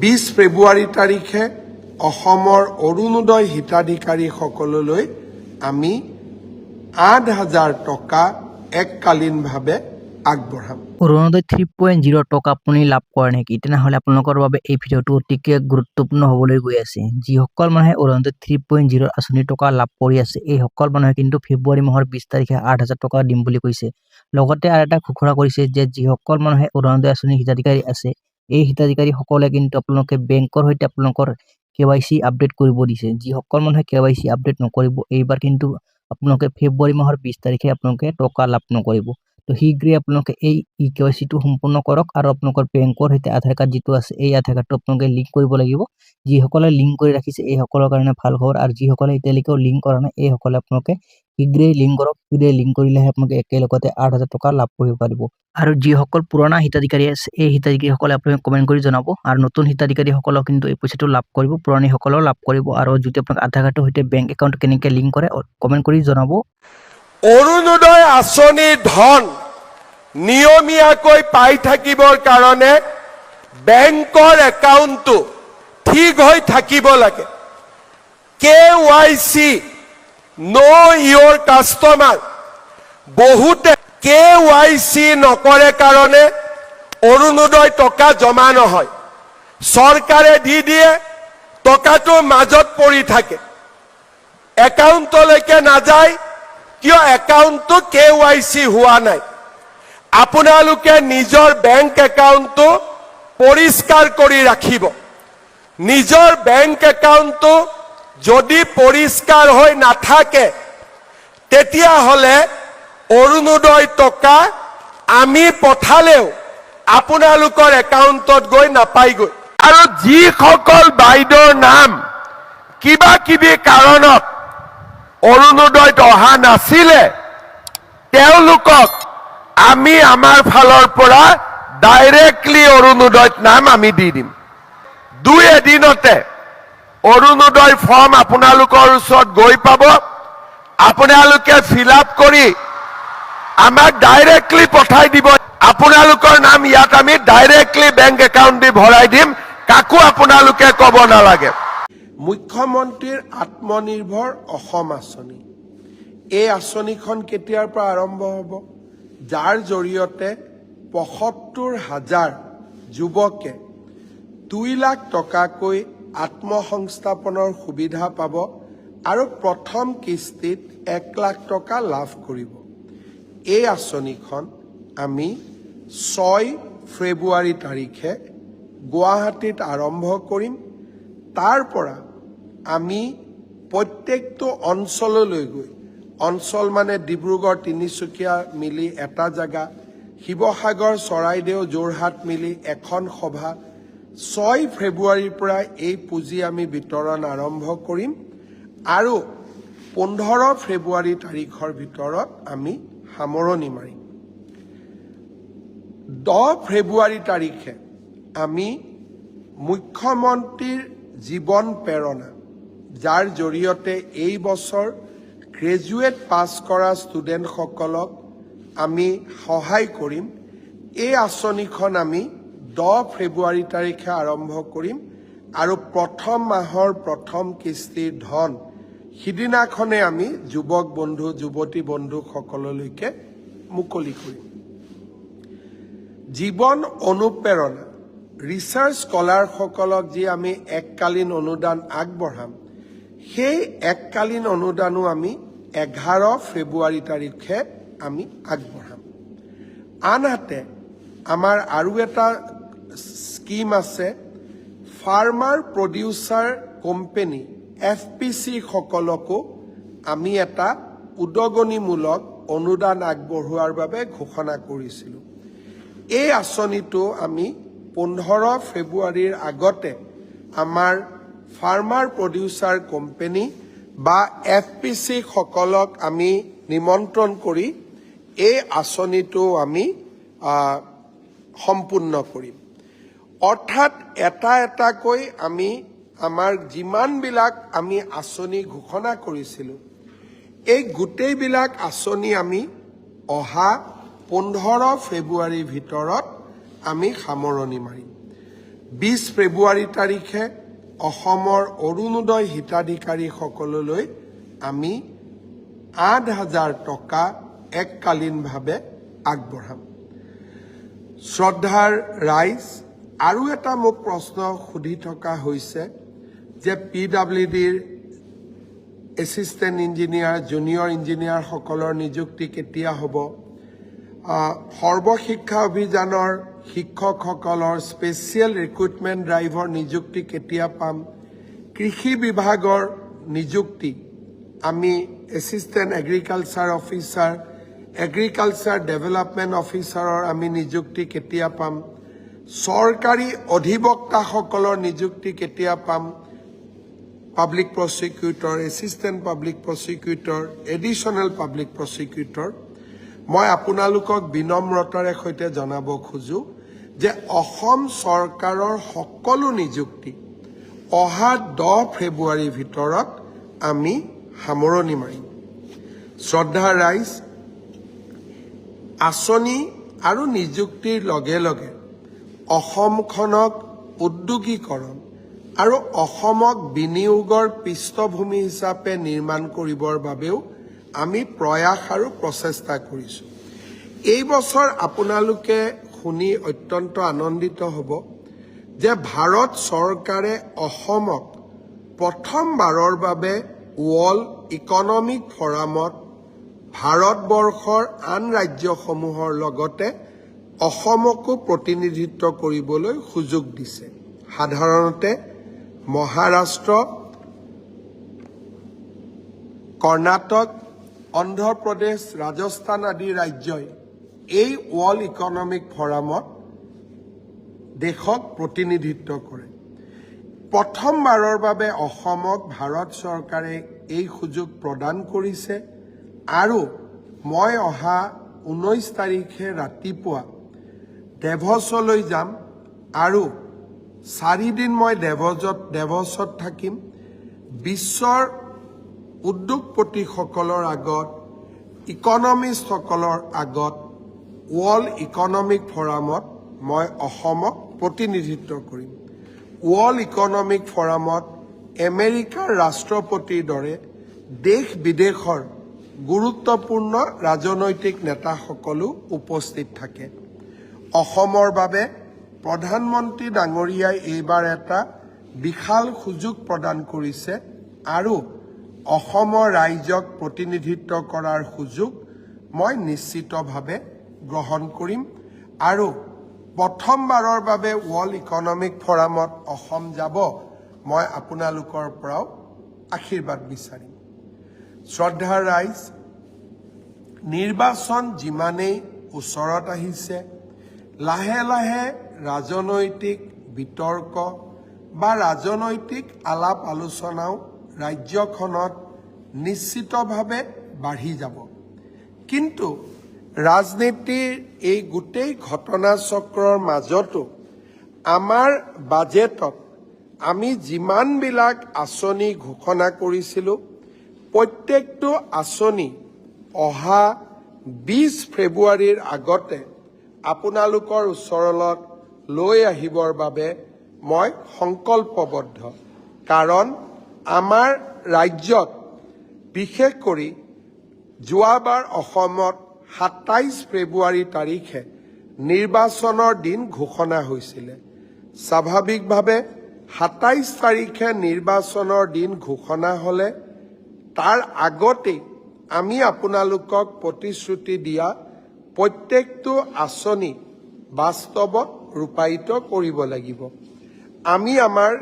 20 ফেব্ৰুৱাৰী তাৰিখে অসমৰ অৰুণোদয় হিতাধিকাৰীসকললৈ আমি 8,000 টকা এককালীনভাৱে আগবঢ়াম। অৰুণোদয় 3.0 টকা আপুনি লাভ কৰে নেকি? তেনেহ'লে আপোনালোকৰ বাবে এই ভিডিঅ'টো অতিকে গুৰুত্বপূৰ্ণ হ'বলৈ গৈ আছে। যিসকল মানুহে অৰুণোদয় 3.0 আঁচনিৰ টকা লাভ কৰি আছে, এই সকল মানুহে কিন্তু ফেব্ৰুৱাৰী মাহৰ 20 তাৰিখে 8,000 টকা দিম বুলি কৈছে। লগতে আৰু এটা ঘোষণা কৰিছে যে যিসকল মানুহে অৰুণোদয় আঁচনিৰ হিতাধিকাৰী আছে, এই হিতাধিকাৰীসকলে কিন্তু আপোনালোকে বেংকৰ সৈতে আপোনালোকৰ KYC আপডেট কৰিব দিছে। যিসকল মানুহে KYC আপডেট নকৰিব, এইবাৰ কিন্তু আপোনালোকে ফেব্ৰুৱাৰী মাহৰ 20 তাৰিখে আপোনালোকে টকা লাভ নকৰিব। তো শীঘ্ৰে আপোনালোকে এই KYC টো সম্পূৰ্ণ কৰক আৰু আপোনালোকৰ বেংকৰ সৈতে আধাৰ কাৰ্ড যিটো আছে, এই আধাৰ কাৰ্ডটো আপোনালোকে লিংক কৰিব লাগিব। যিসকলে লিংক কৰি ৰাখিছে এই সকলৰ কাৰণে ভাল খবৰ, আৰু যিসকলে এতিয়ালৈকেও লিংক কৰা নাই এই সকলে আপোনালোকে শীঘ্ৰেই লিংক কৰক। শীঘ্ৰেই লিংক কৰিলেহে আপোনালোকে একেলগতে 8,000 টকা লাভ কৰিব পাৰিব। আৰু যিসকল পুৰণা হিতাধিকাৰী আছে এই হিতাধিকাৰীসকলে আপোনালোকে কমেণ্ট কৰি জনাব, আৰু নতুন হিতাধিকাৰীসকলেও কিন্তু এই পইচাটো লাভ কৰিব, পুৰণিসকলেও লাভ কৰিব। আৰু যদি আপোনাক আধাৰ কাৰ্ডৰ সৈতে বেংক একাউণ্ট কেনেকৈ লিংক কৰে কমেণ্ট কৰি জনাব। অৰুণোদয় আঁচনিৰ ধন নিয়মীয়াকৈ পাই থাকিবৰ কাৰণে বেংকৰ একাউণ্টটো ঠিক হৈ থাকিব লাগে। KYC know your customer, বহুতে KYC নকৰে কাৰণে অৰুণোদয় টকা জমা নহয়। চৰকাৰে দি দিয়ে, টকাটো মাজত পৰি থাকে, একাউণ্টলৈকে নাযায়। কিয়? একাউণ্টটো KYC হোৱা নাই। আপোনালোকে নিজৰ বেংক একাউণ্টটো পৰিষ্কাৰ কৰি ৰাখিব। নিজৰ বেংক একাউণ্টটো যদি পৰিষ্কাৰ হৈ নাথাকে, তেতিয়াহ'লে অৰুণোদয় টকা আমি পঠালেও আপোনালোকৰ একাউণ্টত গৈ নাপায়গৈ। আৰু যিসকল বাইদেউৰ নাম কিবা কিবি কাৰণত অৰুণোদয়ত অহা নাছিলে, তেওঁলোকক আমি আমাৰ ফালৰ পৰা ডাইৰেক্টলি অৰুণোদয়ত নাম আমি দি দিম। 2 এদিনতে অৰুণোদয় ফৰ্ম আপোনালোকৰ ওচৰত গৈ পাব। আপোনালোকে ফিল আপ কৰি আমাক ডাইৰেক্টলি পঠাই দিব। আপোনালোকৰ নাম ইয়াত আমি ডাইৰেক্টলি বেংক একাউণ্ট দি ভৰাই দিম, কাকো আপোনালোকে ক'ব নালাগে। মুখ্যমন্ত্ৰীৰ আত্মনিৰ্ভৰ অসম আঁচনি, এই আঁচনিখন কেতিয়াৰ পৰা আৰম্ভ হ'ব? যাৰ জৰিয়তে 75,000 যুৱকে 2 লাখ টকাকৈ আত্মসংস্থাপনৰ সুবিধা পাব আৰু প্ৰথম কিস্তিত 1 লাখ টকা লাভ কৰিব। এই আঁচনিখন আমি 6 ফেব্ৰুৱাৰী তাৰিখে গুৱাহাটীত আৰম্ভ কৰিম। তাৰ পৰা আমি প্ৰত্যেকটো অঞ্চললৈ গৈ, অঞ্চল মানে ডিব্ৰুগড় তিনিচুকীয়া মিলি এটা জেগা, শিৱসাগৰ চৰাইদেউ যোৰহাট মিলি এখন সভা, 6 ফেব্ৰুৱাৰীৰ পৰা এই পুঁজি আমি বিতৰণ আৰম্ভ কৰিম আৰু 15 ফেব্ৰুৱাৰী তাৰিখৰ ভিতৰত আমি সামৰণি মাৰিম। 10 ফেব্ৰুৱাৰী তাৰিখে আমি মুখ্যমন্ত্ৰীৰ জীৱন প্ৰেৰণা, যাৰ জৰিয়তে এই বছৰ গ্ৰেজুৱেট পাছ কৰা ষ্টুডেণ্টসকলক আমি সহায় কৰিম, এই আঁচনিখন আমি 10 ফেব্ৰুৱাৰী তাৰিখে আৰম্ভ কৰিম আৰু প্ৰথম মাহৰ প্ৰথম কিস্তিৰ ধন সিদিনাখনে আমি যুৱক বন্ধু যুৱতী বন্ধুসকললৈকে মুকলি কৰিম। জীৱন অনুপ্ৰেৰণা, ৰিচাৰ্চ স্কলাৰসকলক যি আমি এককালীন অনুদান আগবঢ়াম, সেই এককালীন অনুদানো আমি 11 ফেব্ৰুৱাৰী তাৰিখে আমি আগবঢ়াম। আনহাতে আমাৰ আৰু এটা স্কিম আছে, ফাৰ্মাৰ প্ৰডিউচাৰ কোম্পানী FPC সকলকো আমি এটা উদগনিমূলক অনুদান আগবঢ়োৱাৰ বাবে ঘোষণা কৰিছিলোঁ। এই আঁচনিটো আমি 15 ফেব্ৰুৱাৰীৰ আগতে আমাৰ ফাৰ্মাৰ প্ৰডিউচাৰ কোম্পানী বা FPC সকলক আমি নিমন্ত্ৰণ কৰি এই আঁচনিটো আমি সম্পূৰ্ণ কৰিম। অৰ্থাৎ এটা এটাকৈ আমি আমাৰ যিমানবিলাক আমি আঁচনি ঘোষণা কৰিছিলোঁ, এই গোটেইবিলাক আঁচনি আমি অহা 15 ফেব্ৰুৱাৰীৰ ভিতৰত আমি সামৰণি মাৰিম। 20 ফেব্ৰুৱাৰী তাৰিখে অসমৰ অৰুণোদয় হিতাধিকাৰীসকললৈ আমি 8,000 টকা এককালীনভাৱে আগবঢ়াম। শ্ৰদ্ধাৰ ৰাইজ, আৰু এটা মোক প্ৰশ্ন সুধি থকা হৈছে যে PWDৰ এছিষ্টেণ্ট ইঞ্জিনিয়াৰ, জুনিয়ৰ ইঞ্জিনিয়াৰসকলৰ নিযুক্তি কেতিয়া হ'ব? সৰ্বশিক্ষা অভিযানৰ শিক্ষকসকলৰ স্পেচিয়েল ৰিক্ৰুটমেণ্ট ড্ৰাইভৰ নিযুক্তি কেতিয়া পাম? কৃষি বিভাগৰ নিযুক্তি আমি assistant agriculture officer, agriculture development অফিচাৰৰ আমি নিযুক্তি কেতিয়া পাম? চৰকাৰী অধিবক্তাসকলৰ নিযুক্তি কেতিয়া পাম? Public prosecutor, assistant public prosecutor, additional public prosecutor. মই আপোনালোকক বিনম্ৰতাৰে সৈতে জনাব খোজো যে অসম চৰকাৰৰ সকলো নিযুক্তি অহা 10 ফেব্ৰুৱাৰীৰ ভিতৰত আমি সামৰণি মাৰিম। শ্ৰদ্ধাৰ ৰাইজ, আঁচনি আৰু নিযুক্তিৰ লগে লগে অসমখনক উদ্যোগীকৰণ আৰু অসমক বিনিয়োগৰ পৃষ্ঠভূমি হিচাপে নিৰ্মাণ কৰিবৰ বাবেও আমি প্ৰয়াস আৰু প্ৰচেষ্টা কৰিছোঁ। এই বছৰ আপোনালোকে শুনি অত্যন্ত আনন্দিত হ'ব যে ভাৰত চৰকাৰে অসমক প্ৰথমবাৰৰ বাবে ৱৰ্ল্ড ইকনমিক ফৰামত ভাৰতবৰ্ষৰ আন ৰাজ্যসমূহৰ লগতে অসমকো প্ৰতিনিধিত্ব কৰিবলৈ সুযোগ দিছে। সাধাৰণতে মহাৰাষ্ট্ৰ, কৰ্ণাটক, অন্ধ্ৰপ্ৰদেশ, ৰাজস্থান আদি ৰাজ্যই এই ৱৰ্ল্ড ইকনমিক ফৰামত দেশক প্ৰতিনিধিত্ব কৰে। প্ৰথমবাৰৰ বাবে অসমক ভাৰত চৰকাৰে এই সুযোগ প্ৰদান কৰিছে আৰু মই অহা 19 তাৰিখে ৰাতিপুৱা ডেভছলৈ যাম আৰু 4 দিন মই ডেভছত থাকিম। বিশ্বৰ উদ্যোগপতিসকলৰ আগত, ইকনমিষ্টসকলৰ আগত ৱৰ্ল্ড ইকনমিক ফৰামত মই অসমক প্ৰতিনিধিত্ব কৰিম। ৱৰ্ল্ড ইকনমিক ফৰামত আমেৰিকাৰ ৰাষ্ট্ৰপতিৰ দৰে দেশ বিদেশৰ গুৰুত্বপূৰ্ণ ৰাজনৈতিক নেতাসকলো উপস্থিত থাকে। অসমৰ বাবে প্ৰধানমন্ত্ৰী ডাঙৰীয়াই এইবাৰ এটা বিশাল সুযোগ প্ৰদান কৰিছে আৰু অসমৰ ৰাইজক প্ৰতিনিধিত্ব কৰাৰ সুযোগ মই নিশ্চিতভাৱে গ্ৰহণ কৰিম আৰু প্ৰথমবাৰৰ বাবে ৱৰ্ল্ড ইকনমিক ফৰামত অসম যাব মই আপোনালোকৰ পৰাও আশীৰ্বাদ বিচাৰিম। শ্ৰদ্ধাৰ ৰাইজ, নিৰ্বাচন যিমানেই ওচৰত আহিছে, লাহে লাহে ৰাজনৈতিক বিতৰ্ক বা ৰাজনৈতিক আলাপ আলোচনাও ৰাজ্যখনত নিশ্চিতভাৱে বাঢ়ি যাব। কিন্তু ৰাজনীতিৰ এই গোটেই ঘটনাচক্ৰৰ মাজতো আমাৰ বাজেটত আমি যিমানবিলাক আঁচনি ঘোষণা কৰিছিলোঁ, প্ৰত্যেকটো আঁচনি অহা 20 ফেব্ৰুৱাৰীৰ আগতে আপোনালোকৰ ওচৰলৈ লৈ আহিবৰ বাবে মই সংকল্পবদ্ধ। কাৰণ আমাৰ ৰাজ্যত বিশেষ কৰি যোৱাবাৰ অসমত 27 ফেব্ৰুৱাৰী তাৰিখে নিৰ্বাচনৰ দিন ঘোষণা হৈছিলে। স্বাভাৱিকভাৱে 27 তাৰিখে নিৰ্বাচনৰ দিন ঘোষণা হ'লে তাৰ আগতেই আমি আপোনালোকক প্ৰতিশ্ৰুতি দিয়া প্ৰত্যেকটো আঁচনি বাস্তৱত ৰূপায়িত কৰিব লাগিব। আমি আমাৰ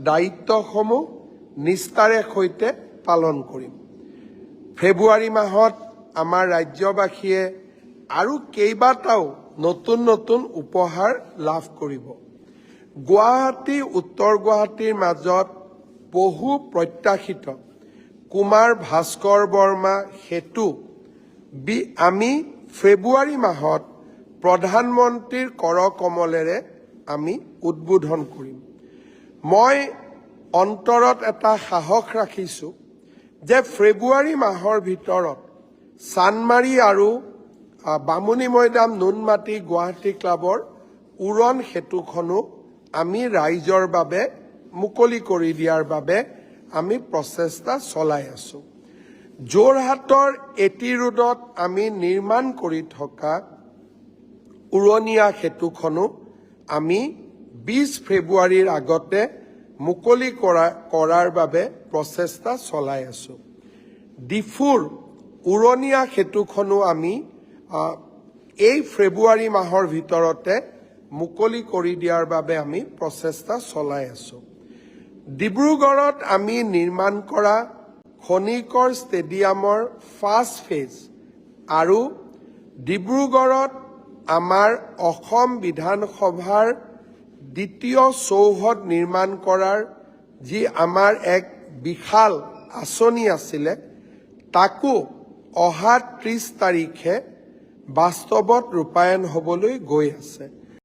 দায়িত্বসমূহ নিষ্ঠাৰে সৈতে পালন কৰিম। ফেব্ৰুৱাৰী মাহত আমাৰ ৰাজ্যবাসীয়ে আৰু কেইবাটাও নতুন নতুন উপহাৰ লাভ কৰিব। গুৱাহাটী, উত্তৰ গুৱাহাটীৰ মাজত বহু প্ৰত্যাশিত কুমাৰ ভাস্কৰ বৰ্মা সেতু আমি ফেব্ৰুৱাৰী মাহত প্ৰধানমন্ত্ৰীৰ কৰকমলেৰে আমি উদ্বোধন কৰিম। মই অন্তৰত এটা সাহস ৰাখিছোঁ যে ফেব্ৰুৱাৰী মাহৰ ভিতৰত চানমাৰী আৰু বামুণী মৈদাম নুনমাটি গুৱাহাটী ক্লাবৰ উৰণ সেতুখনো আমি ৰাইজৰ বাবে মুকলি কৰি দিয়াৰ বাবে আমি প্ৰচেষ্টা চলাই আছো। যোৰহাটৰ এটি ৰোডত আমি নিৰ্মাণ কৰি থকা উৰণীয়া সেতুখনো আমি 20 ফেব্ৰুৱাৰীৰ আগতে মুকলি কৰাৰ বাবে প্ৰচেষ্টা চলাই আছো। ডিফুৰ উৰণীয়া সেতুখনো আমি এই ফেব্ৰুৱাৰী মাহৰ ভিতৰতে মুকলি কৰি দিয়াৰ বাবে আমি প্ৰচেষ্টা চলাই আছো। ডিব্ৰুগড়ত আমি নিৰ্মাণ কৰা খনিকৰ ষ্টেডিয়ামৰ ফাৰ্ষ্ট ফেজ আৰু ডিব্ৰুগড়ত আমাৰ অসম বিধানসভাৰ দ্বিতীয় চৌহদ নিৰ্মাণ কৰাৰ যি আমাৰ এক বিশাল আঁচনি আছিলে তাকো অহা 30 তাৰিখে বাস্তৱত ৰূপায়ণ হ'বলৈ গৈ আছে।